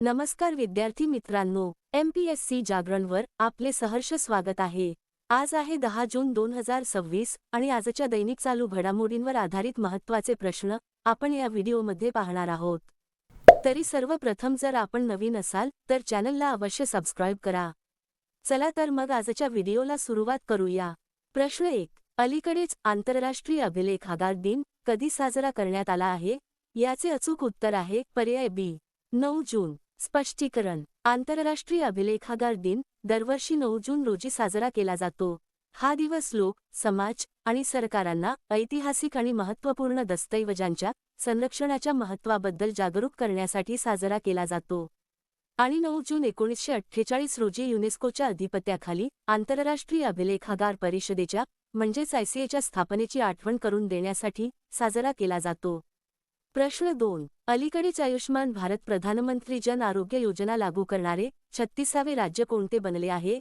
नमस्कार विद्यार्थी मित्रांनो, MPSC जागरणवर आपले सहर्ष स्वागत आहे। आज आहे 10 जून 2026 आणि आजच्या दैनिक चालू घडामोडींवर आधारित महत्त्वाचे प्रश्न आपण या व्हिडिओमध्ये पाहणार आहोत। तरी सर्वप्रथम जर आपण नवीन असाल तर चॅनलला अवश्य सबस्क्राइब करा। चला तर मग आजच्या व्हिडिओला सुरुवात करूया। प्रश्न 1, अलीकडेच आंतरराष्ट्रीय अभिलेखागार दिन कधी साजरा करण्यात आला आहे? याचे अचूक उत्तर आहे पर्याय बी, 9 जून। स्पष्टीकरण: आंतरराष्ट्रीय अभिलेखागार दिन दरवर्षी 9 जून रोजी साजरा केला जातो। हा दिवस लोक, समाज आणि सरकारांना ऐतिहासिक आणि महत्त्वपूर्ण दस्तऐवजांच्या संरक्षणाच्या महत्त्वाबद्दल जागरूक करण्यासाठी साजरा केला जातो। आणि 9 जून 1948 रोजी युनेस्कोच्या अधिपत्याखाली आंतरराष्ट्रीय अभिलेखागार परिषदेच्या म्हणजेच ICAच्या स्थापनेची आठवण करून देण्यासाठी साजरा केला जातो। प्रश्न 2, अलीकडेच आयुष्मान भारत प्रधानमंत्री जन आरोग्य योजना लागू करणारे 36वे राज्य कोणते बनले आहे?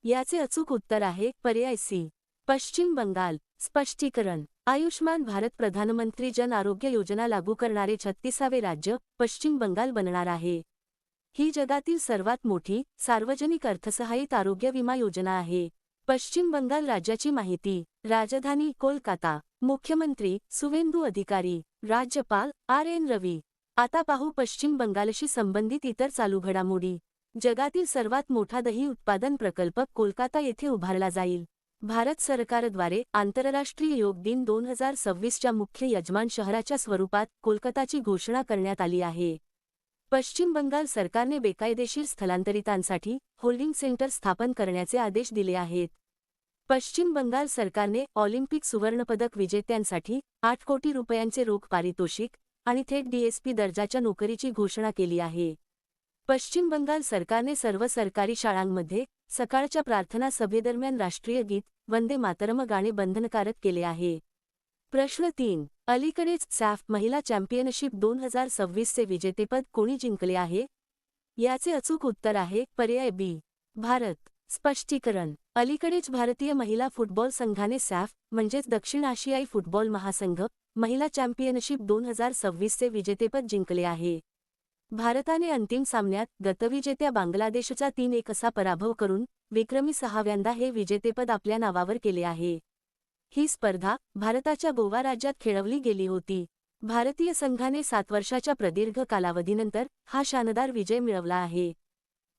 याचे अचूक उत्तर आहे पर्याय सी, पश्चिम बंगाल। स्पष्टीकरण: आयुष्मान भारत प्रधानमंत्री जन आरोग्य योजना लागू करणारे 36वे राज्य पश्चिम बंगाल बनणार आहे। ही जगातील सर्वात मोठी सार्वजनिक अर्थसहाय्यित आरोग्य विमा योजना आहे। पश्चिम बंगाल राज्याची माहिती: राजधानी कोलकाता, मुख्यमंत्री सुवेंदू अधिकारी, राज्यपाल RN रवी। आता पाहू पश्चिम बंगालशी संबंधित इतर चालू घडामोडी। जगातील सर्वात मोठा दही उत्पादन प्रकल्प कोलकाता येथे उभारला जाईल। भारत सरकारद्वारे आंतरराष्ट्रीय योग दिन 2026च्या मुख्य यजमान शहराच्या स्वरूपात कोलकाताची घोषणा करण्यात आली आहे। पश्चिम बंगाल सरकारने बेकायदेशीर स्थलांतरितांसाठी होल्डिंग सेंटर स्थापन करण्याचे आदेश दिले आहेत। पश्चिम बंगाल सरकारने ऑलिम्पिक सुवर्णपदक विजेत्यांसाठी 8 कोटी रुपयांचे रोख पारितोषिक आणि थेट DSP दर्जाच्या नोकरीची घोषणा केली आहे। पश्चिम बंगाल सरकारने सर्व सरकारी शाळांमध्ये सकाळच्या प्रार्थना सभेदरम्यान राष्ट्रीय गीत वंदे मातरम गाणे बंधनकारक केले आहे। प्रश्न 3, अलीकडेच सॅफ महिला चॅम्पियनशिप 2026चे विजेतेपद कोणी जिंकले आहे? याचे अचूक उत्तर आहे पर्याय बी, भारत। स्पष्टीकरण: अलीकडेच भारतीय महिला फुटबॉल संघाने सॅफ म्हणजेच दक्षिण आशियाई फुटबॉल महासंघ महिला चॅम्पियनशिप 2026चे विजेतेपद जिंकले आहे। भारताने अंतिम सामन्यात गतविजेत्या बांगलादेशचा 3-1 असा पराभव करून विक्रमी 6व्यांदा हे विजेतेपद आपल्या नावावर केले आहे। ही स्पर्धा भारताच्या गोवा राज्यात खेळवली गेली होती। भारतीय संघाने 7 वर्षाच्या प्रदीर्घ कालावधीनंतर हा शानदार विजय मिळवला आहे।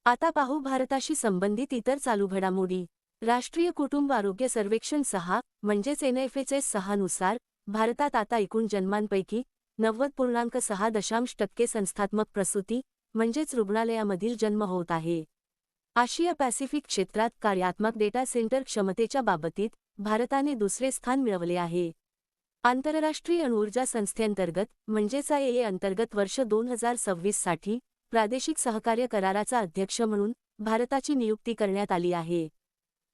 आता पाहू भारताशी संबंधित इतर चालू घडामोडी। राष्ट्रीय कुटुंब आरोग्य सर्वेक्षण 6 म्हणजेच NFHS 6 नुसार भारतात आता एकूण जन्मांपैकी 90.6% संस्थात्मक प्रसूती म्हणजेच रुग्णालयामधील जन्म होत आहे। आशिया पॅसिफिक क्षेत्रात कार्यात्मक डेटा सेंटर क्षमतेच्या बाबतीत भारताने दुसरे स्थान मिळवले आहे। आंतरराष्ट्रीय अणुऊर्जा संस्थेअंतर्गत म्हणजेच IAEA अंतर्गत वर्ष 2026 साठी प्रादेशिक सहकार्य कराराचा अध्यक्ष म्हणून भारताची नियुक्ती करण्यात आली आहे।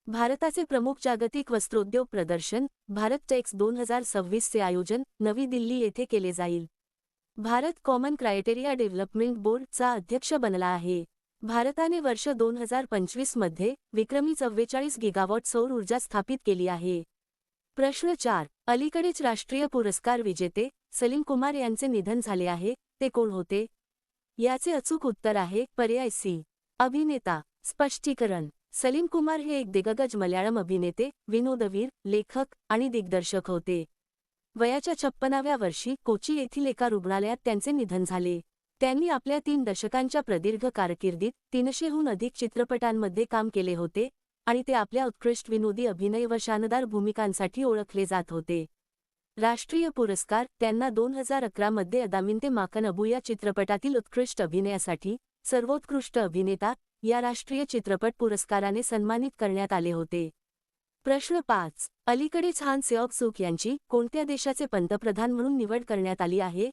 भारताचे प्रमुख जागतिक वस्त्रोद्योग प्रदर्शन भारत टेक्स 2026चे आयोजन नवी दिल्ली येथे केले जाईल। भारत कॉमन क्रायटेरिया डेव्हलपमेंट बोर्डचा अध्यक्ष बनला आहे। भारताने वर्ष 2025 मध्ये विक्रमी 44 गिगावॉट सौर ऊर्जा स्थापित केली आहे। प्रश्न 4, अलीकडेच राष्ट्रीय पुरस्कार विजेते सलीम कुमार यांचे निधन झाले आहे, ते कोण होते? याचे अचूक उत्तर आहे पर्याय सी, अभिनेता। स्पष्टीकरण: सलीम कुमार हे एक दिग्गज मल्याळम अभिनेते, विनोदवीर, लेखक आणि दिग्दर्शक होते। वयाच्या 56व्या वर्षी कोची येथील एका रुग्णालयात त्यांचे निधन झाले। त्यांनी आपल्या 3 दशकांच्या प्रदीर्घ कारकिर्दीत 300हून अधिक चित्रपटांमध्ये काम केले होते आणि ते आपल्या उत्कृष्ट विनोदी अभिनय व शानदार भूमिकांसाठी ओळखले जात होते। राष्ट्रीय पुरस्कार त्यांना 2011 मध्ये अदामिन ते माकन अबू या चित्रपटातील उत्कृष्ट अभिनयासाठी सर्वोत्कृष्ट अभिनेता या राष्ट्रीय चित्रपट पुरस्काराने सन्मानित करण्यात आले होते। प्रश्न 5, अलीकडेच हान सेओक यांची कोणत्या देशाचे पंतप्रधान म्हणून निवड करण्यात आली आहे?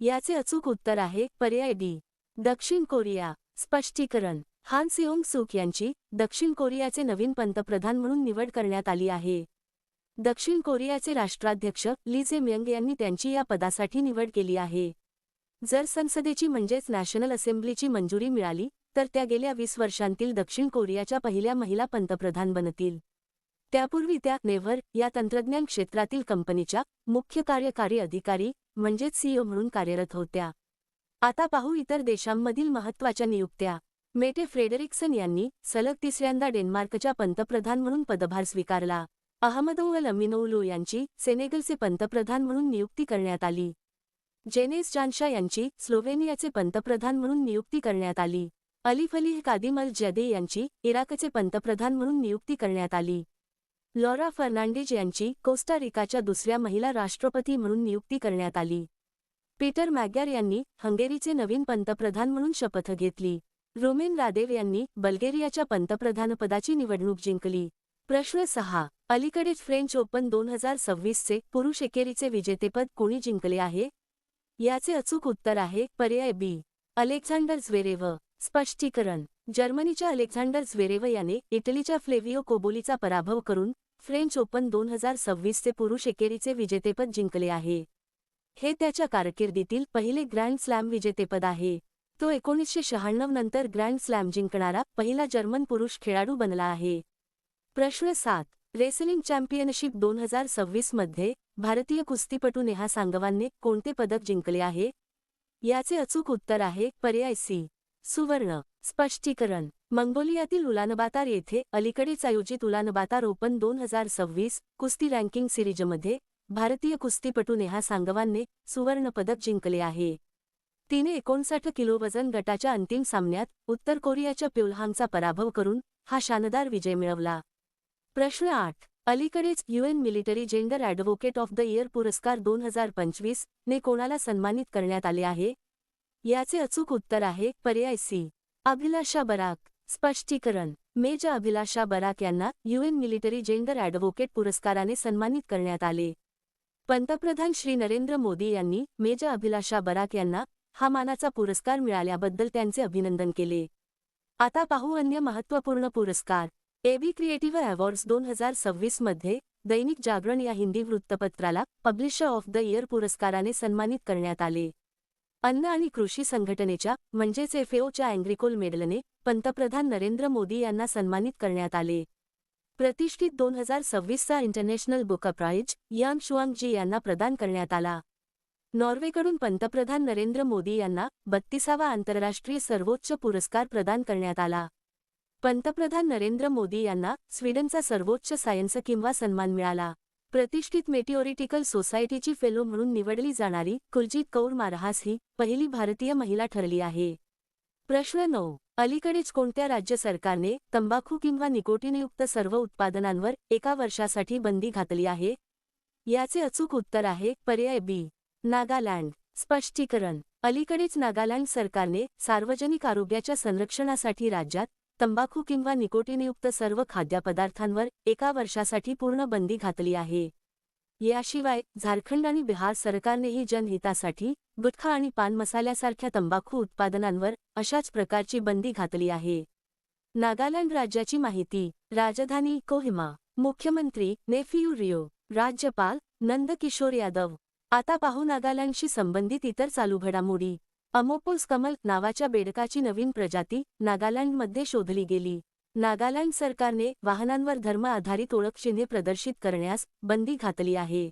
याचे अचूक उत्तर आहे पर्याय डी, दक्षिण कोरिया। स्पष्टीकरण: हान सेओक यांची दक्षिण कोरियाचे नवीन पंतप्रधान म्हणून निवड करण्यात आली आहे। दक्षिण कोरियाचे राष्ट्राध्यक्ष ली जे-म्यंग यांनी त्यांची या पदासाठी निवड केली आहे। जर संसदेची म्हणजेच नॅशनल असेंब्लीची मंजुरी मिळाली तर त्या गेल्या 20 वर्षांतील दक्षिण कोरियाच्या पहिल्या महिला पंतप्रधान बनतील। त्यापूर्वी त्या नेव्हर या तंत्रज्ञान क्षेत्रातील कंपनीच्या मुख्य कार्यकारी अधिकारी म्हणजेच CEO म्हणून कार्यरत होत्या। आता पाहू इतर देशांमधील महत्त्वाच्या नियुक्त्या. मेटे फ्रेडरिक्सन यांनी सलग तिसऱ्यांदा डेन्मार्कच्या पंतप्रधान म्हणून पदभार स्वीकारला. अहमदौल अमिनौलो यांची सेनेगलचे पंतप्रधान म्हणून नियुक्ती करण्यात आली. जेनेस जानशा यांची स्लोव्हेनियाचे पंतप्रधान म्हणून नियुक्ती करण्यात आली. अलिफ अली कादिम अल जदे यांची इराकचे पंतप्रधान म्हणून नियुक्ती करण्यात आली. लॉरा फर्नांडिज यांची कोस्टा रिकाच्या दुसऱ्या महिला राष्ट्रपती म्हणून नियुक्ती करण्यात आली. पीटर मॅग्यार यांनी हंगेरीचे नवीन पंतप्रधान म्हणून शपथ घेतली. रुमेन रादेव यांनी बल्गेरियाच्या पंतप्रधानपदाची निवडणूक जिंकली. प्रश्न 6. अलीकडेच फ्रेंच ओपन 2026चे पुरुष एकेरीचे विजेतेपद कोणी जिंकले आहे? याचे अचूक उत्तर आहे पर्याय बी. Alexander Zverev. स्पष्टीकरण. जर्मनीच्या अलेक्झांडर झ्वेरेव याने इटलीच्या फ्लेविओ कोबोलीचा पराभव करून फ्रेंच ओपन 2026चे पुरुष एकेरीचे विजेतेपद जिंकले आहे. हे त्याच्या कारकिर्दीतील पहिले ग्रँड स्लॅम विजेतेपद आहे. तो 1996 नंतर ग्रँड स्लॅम जिंकणारा पहिला जर्मन पुरुष खेळाडू बनला आहे. प्रश्न 7. रेसलिंग चॅम्पियनशिप 2026 मध्ये भारतीय कुस्तीपटू नेहा सांगवानने कोणते पदक जिंकले आहे? याचे अचूक उत्तर आहे पर्याय सी. सुवर्ण. स्पष्टीकरण. मंगोलियातील उलानबातार येथे अलीकडेच आयोजित उलानबातार ओपन 2026 कुस्ती रँकिंग सिरीजमध्ये भारतीय कुस्तीपटू नेहा सांगवानने सुवर्णपदक जिंकले आहे. तिने 59 किलो वजन गटाच्या अंतिम सामन्यात उत्तर कोरियाच्या प्योल्हांगचा पराभव करून हा शानदार विजय मिळवला. प्रश्न 8. अलीकडेच UN military gender advocate of the year पुरस्कार 2025 ने कोणाला सन्मानित करण्यात आले आहे? याचे अचूक उत्तर आहे पर्याय सी. अभिलाषा बराक. स्पष्टीकरण. मेजर अभिलाषा बराक यांना UN मिलिटरी जेंडर ॲडव्होकेट पुरस्काराने सन्मानित करण्यात आले. पंतप्रधान श्री नरेंद्र मोदी यांनी मेजर अभिलाषा बराक यांना हा मानाचा पुरस्कार मिळाल्याबद्दल त्यांचे अभिनंदन केले. आता पाहू अन्य महत्त्वपूर्ण पुरस्कार. एबी क्रिएटिव्ह अवॉर्ड्स 2026 मध्ये दैनिक जागरण या हिंदी वृत्तपत्राला पब्लिशर ऑफ द इयर पुरस्काराने सन्मानित करण्यात आले. अन्न आणि कृषी संघटनेच्या म्हणजेच FAOच्या अँग्रिकोल मेडलने पंतप्रधान नरेंद्र मोदी यांना सन्मानित करण्यात आले. प्रतिष्ठित 2026चा इंटरनॅशनल बुक प्राइज यांग शुआंगजी यांना प्रदान करण्यात आला. नॉर्वेकडून पंतप्रधान नरेंद्र मोदी यांना 32वा आंतरराष्ट्रीय सर्वोच्च पुरस्कार प्रदान करण्यात आला. पंतप्रधान नरेंद्र मोदी यांना स्वीडनचा सर्वोच्च सायन्स किंवा सन्मान मिळाला. प्रतिष्ठित मेटिओरिटिकल सोसायटीची फेलो म्हणून निवडली जाणारी कुलजीत कौर मारहास ही पहिली भारतीय महिला ठरली आहे. प्रश्न 9. अलीकडेच कोणत्या राज्य सरकारने तंबाखू किंवा निकोटीनयुक्त सर्व उत्पादनांवर 1 वर्षासाठी बंदी घातली आहे? याचे अचूक उत्तर आहे पर्याय बी. नागालँड. स्पष्टीकरण. अलीकडेच नागालँड सरकारने सार्वजनिक आरोग्याच्या संरक्षणासाठी राज्यात तंबाखू किंवा निकोटीनयुक्त सर्व खाद्यपदार्थांवर 1 वर्षासाठी पूर्ण बंदी घातली आहे. याशिवाय झारखंड आणि बिहार सरकारनेही जनहितासाठी गुटखा आणि पान मसाल्यासारख्या तंबाखू उत्पादनांवर अशाच प्रकारची बंदी घातली आहे. नागालँड राज्याची माहिती. राजधानी कोहिमा. मुख्यमंत्री नेफियू रिओ. राज्यपाल नंद किशोर यादव. आता पाहू नागालँडशी संबंधित इतर चालू घडामोडी. अमोपोस कमल नावाच्या बेडकाची नवीन प्रजाती नागालँडमध्ये शोधली गेली. नागालँड सरकारने वाहनांवर धर्म आधारित ओळखचिन्हे प्रदर्शित करण्यास बंदी घातली आहे.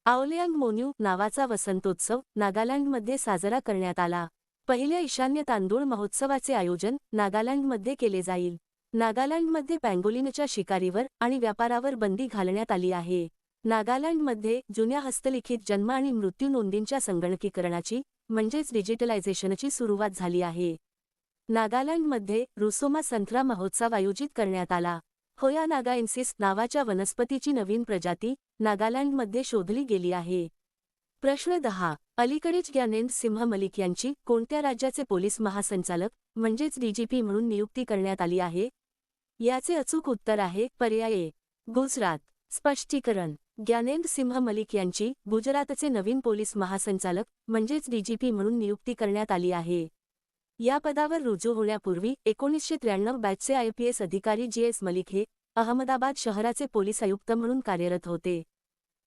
आवलियांग मोन्यू नावाचा वसंतोत्सव नागालँडमध्ये साजरा करण्यात आला. पहिल्या ईशान्य तांदूळ महोत्सवाचे आयोजन नागालँडमध्ये केले जाईल. नागालँडमध्ये पँगोलिनच्या शिकारीवर आणि व्यापारावर बंदी घालण्यात आली आहे. नागालँडमध्ये जुन्या हस्तलिखित जन्म आणि मृत्यू नोंदींच्या संगणकीकरणाची म्हणजेच डिजिटलायझेशनची सुरुवात झाली आहे. नागालँडमध्ये रुसोमा संत्रा महोत्सव आयोजित करण्यात आला. होया नागाएन्सिस नावाच्या वनस्पतीची नवीन प्रजाती नागालँडमध्ये शोधली गेली आहे. प्रश्न 10. अलीकडेच ज्ञानेंद्र सिंह मलिक यांची कोणत्या राज्याचे पोलीस महासंचालक म्हणजेच DGP म्हणून नियुक्ती करण्यात आली आहे? याचे अचूक उत्तर आहे पर्याय ए. गुजरात. स्पष्टीकरण. ज्ञानेंद्र सिंह मलिक यांची गुजरातचे नवीन पोलीस महासंचालक म्हणजेच DGP म्हणून नियुक्ती करण्यात आली आहे. या पदावर रुजू होण्यापूर्वी 1993 बॅचचे IPS अधिकारी GS मलिक हे अहमदाबाद शहराचे पोलीस आयुक्त म्हणून कार्यरत होते.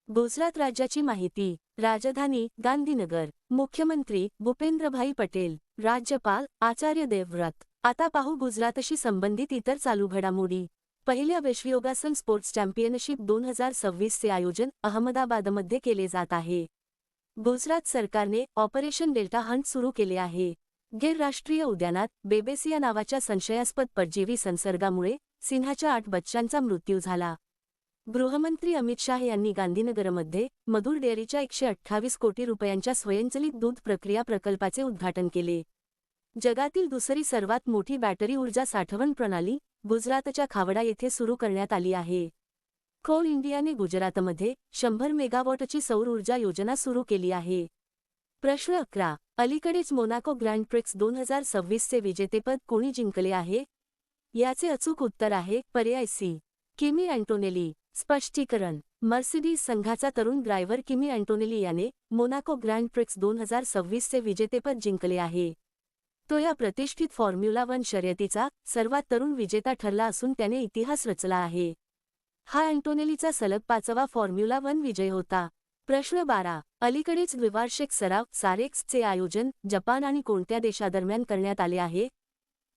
गुजरात राज्याची माहिती. राजधानी गांधीनगर. मुख्यमंत्री भूपेंद्रभाई पटेल. राज्यपाल आचार्य देवव्रत. आता पाहू गुजरातशी संबंधित इतर चालू घडामोडी. पहिल्या विश्वयोगासन स्पोर्ट्स चॅम्पियनशिप 2026चे आयोजन अहमदाबादमध्ये केले जात आहे. गुजरात सरकारने ऑपरेशन डेल्टा हंट सुरू केले आहे. गिर राष्ट्रीय उद्यानात बेबेसिया नावाच्या संशयास्पद परजीवी संसर्गामुळे सिंहाच्या 8 बच्चांचा मृत्यू झाला. गृहमंत्री अमित शाह यांनी गांधीनगरमध्ये मधुर डेअरीच्या 128 कोटी रुपयांच्या स्वयंचलित दूध प्रक्रिया प्रकल्पाचे उद्घाटन केले. जगातील दुसरी सर्वात मोठी बॅटरी ऊर्जा साठवण प्रणाली गुजरातच्या खावडा येथे सुरू करण्यात आली आहे. कोल इंडियाने गुजरातमध्ये 100 मेगावॉटची सौर ऊर्जा योजना सुरू केली आहे. प्रश्न 11. अलीकडेच मोनाको ग्रँड प्रिक्स 2026 चे विजेतेपद कोणी जिंकले आहे? याचे अचूक उत्तर आहे पर्याय सी. किमी अँटोनेली. स्पष्टीकरण. मर्सिडीज संघाचा तरुण ड्रायव्हर किमी अँटोनेली याने मोनाको ग्रँड प्रिक्स 2026 चे विजेतेपद जिंकले आहे. तो या प्रतिष्ठित फॉर्म्युला 1 शर्यतीचा सर्वात तरुण विजेता ठरला असून त्याने इतिहास रचला आहे. हा अँटोनेलीचा सलग 5वा फॉर्म्युला 1 विजय होता. प्रश्न 12. अलीकडेच द्विवार्षिक सराव सारेक्सचे आयोजन जपान आणि कोणत्या देशादरम्यान करण्यात आले आहे?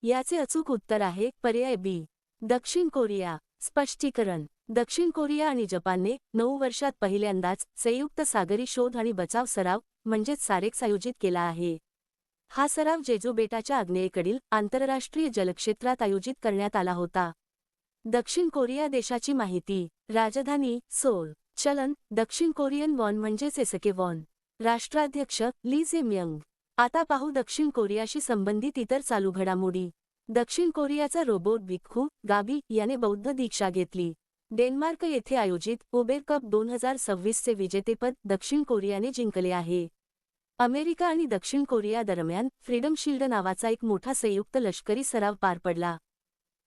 याचे अचूक उत्तर आहे पर्याय बी. दक्षिण कोरिया. स्पष्टीकरण. दक्षिण कोरिया आणि जपानने 9 वर्षात पहिल्यांदाच संयुक्त सागरी शोध आणि बचाव सराव म्हणजेच सारेक्स आयोजित केला आहे. हा सराव जेजू बेटाच्या आग्नेयेकडील आंतरराष्ट्रीय जलक्षेत्रात आयोजित करण्यात आला होता. दक्षिण कोरिया देशाची माहिती. राजधानी सोल. चलन दक्षिण कोरियन वॉन म्हणजेच एसके वॉन. राष्ट्राध्यक्ष ली जे-म्यंग. आता पाहू दक्षिण कोरियाशी संबंधित इतर चालू घडामोडी. दक्षिण कोरियाचा रोबोट भिक्खू गाबी याने बौद्ध दीक्षा घेतली. डेन्मार्क येथे आयोजित उबेर कप 2026 चे विजेतेपद दक्षिण कोरियाने जिंकले आहे. अमेरिका आणि दक्षिण कोरिया दरम्यान फ्रीडम शिल्ड नावाचा एक मोठा संयुक्त लष्करी सराव पार पडला.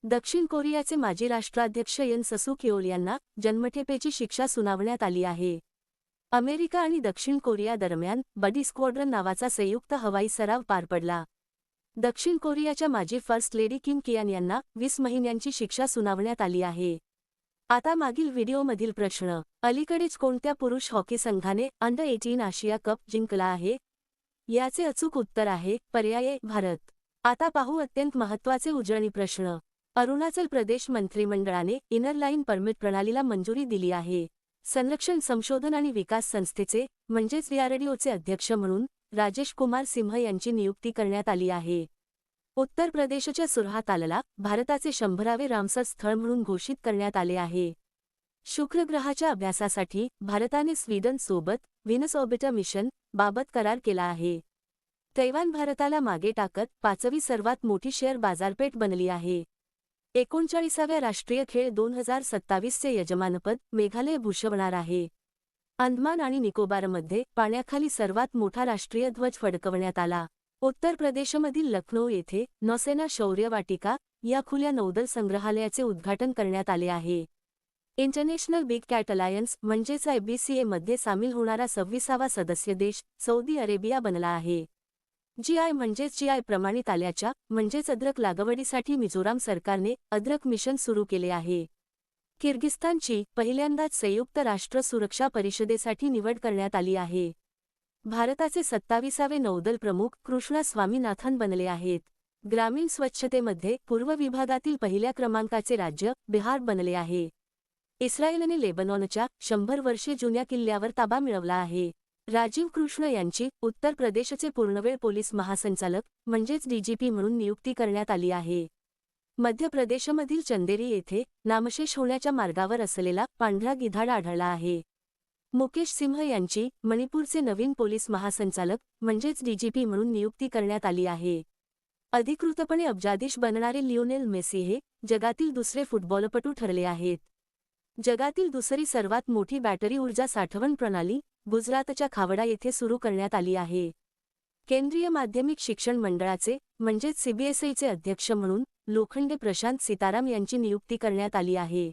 दक्षिण कोरियाचे माजी राष्ट्राध्यक्ष यन ससूक येओल यांना जन्मठेपेची शिक्षा सुनावण्यात आली आहे. अमेरिका आणि दक्षिण कोरिया दरम्यान बडी स्क्वॉड्रन नावाचा संयुक्त हवाई सराव पार पडला. दक्षिण कोरियाच्या माजी फर्स्ट लेडी किम कियान यांना 20 महिन्यांची शिक्षा सुनावण्यात आली आहे. आता मागील व्हिडिओमधील प्रश्न. अलीकडेच कोणत्या पुरुष हॉकी संघाने अंडर 18 आशिया कप जिंकला आहे? याचे अचूक उत्तर आहे पर्याय ए. भारत. आता पाहू अत्यंत महत्त्वाचे उजळणी प्रश्न. अरुणाचल प्रदेश मंत्रिमंडळाने इनर लाईन परमिट प्रणालीला मंजुरी दिली आहे. संरक्षण संशोधन आणि विकास संस्थेचे म्हणजेच डीआरडीओचे अध्यक्ष म्हणून राजेश कुमार सिंह यांची नियुक्ती करण्यात आली आहे. उत्तर प्रदेशच्या सुरहातालला भारताचे 100वे रामसर स्थळ म्हणून घोषित करण्यात आले आहे. शुक्र ग्रहाच्या अभ्यासासाठी भारताने स्वीडन सोबत व्हीनस ऑर्बिटर मिशन बाबत करार केला आहे. तैवान भारताला मागे टाकत 5वी सर्वात मोठी शेअर बाजारपेठ बनली आहे. 39व्या राष्ट्रीय खेळ 2027 चे यजमानपद मेघालय भूषवणार आहे. अंदमान आणि निकोबारमध्ये पाण्याखाली सर्वात मोठा राष्ट्रीय ध्वज फडकवण्यात आला. उत्तर प्रदेशमधील लखनौ येथे नौसेना शौर्य वाटिका या खुल्या नौदल संग्रहालयाचे उद्घाटन करण्यात आले आहे. इंटरनॅशनल बिग कॅट अलायन्स म्हणजेच IBCA मध्ये सामील होणारा 26वा सदस्य देश सौदी अरेबिया बनला आहे. GI म्हणजेच GI प्रमाणित आल्याच्या म्हणजेच अद्रक लागवडीसाठी मिझोराम सरकारने अद्रक मिशन सुरू केले आहे. किर्गिस्तानची पहिल्यांदाच संयुक्त राष्ट्र सुरक्षा परिषदेसाठी निवड करण्यात आली आहे. भारताचे 27वे नौदल प्रमुख कृष्णा स्वामीनाथन बनले आहेत. ग्रामीण स्वच्छतेमध्ये पूर्व विभागातील पहिल्या क्रमांकाचे राज्य बिहार बनले आहे. इस्रायलने लेबनॉनच्या 100 वर्षे जुन्या किल्ल्यावर ताबा मिळवला आहे. राजीव कृष्ण यांची उत्तर प्रदेशचे पूर्णवेळ पोलीस महासंचालक म्हणजेच DGP म्हणून नियुक्ती करण्यात आली आहे. मध्य प्रदेशमधील चंदेरी येथे नामशेष होण्याच्या मार्गावर असलेला पांढरा गिधाड आढळला आहे. मुकेश सिंह यांची मणिपूरचे नवीन पोलीस महासंचालक म्हणजेच DGP म्हणून नियुक्ती करण्यात आली आहे. अधिकृतपणे अब्जाधीश बनणारे लिओनेल मेसी हे जगातील दुसरे फुटबॉलपटू ठरले आहेत. जगातील दुसरी सर्वात मोठी बॅटरी ऊर्जा साठवण प्रणाली गुजरातच्या खावडा येथे सुरू करण्यात आली आहे. केंद्रीय माध्यमिक शिक्षण मंडळाचे म्हणजेच CBSEचे अध्यक्ष म्हणून लोखंडे प्रशांत सीताराम यांची नियुक्ती करण्यात आली आहे.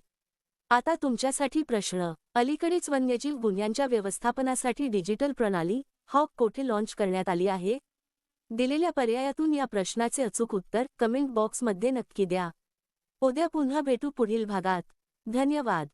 आता तुमच्यासाठी प्रश्न. अलीकडेच वन्यजीव गुन्ह्यांच्या व्यवस्थापनासाठी डिजिटल प्रणाली हॉक कोठे लॉन्च करण्यात आली आहे? दिलेल्या पर्यायातून या प्रश्नाचे अचूक उत्तर कमेंट बॉक्समध्ये नक्की द्या. उद्या पुन्हा भेटू पुढील भागात. धन्यवाद.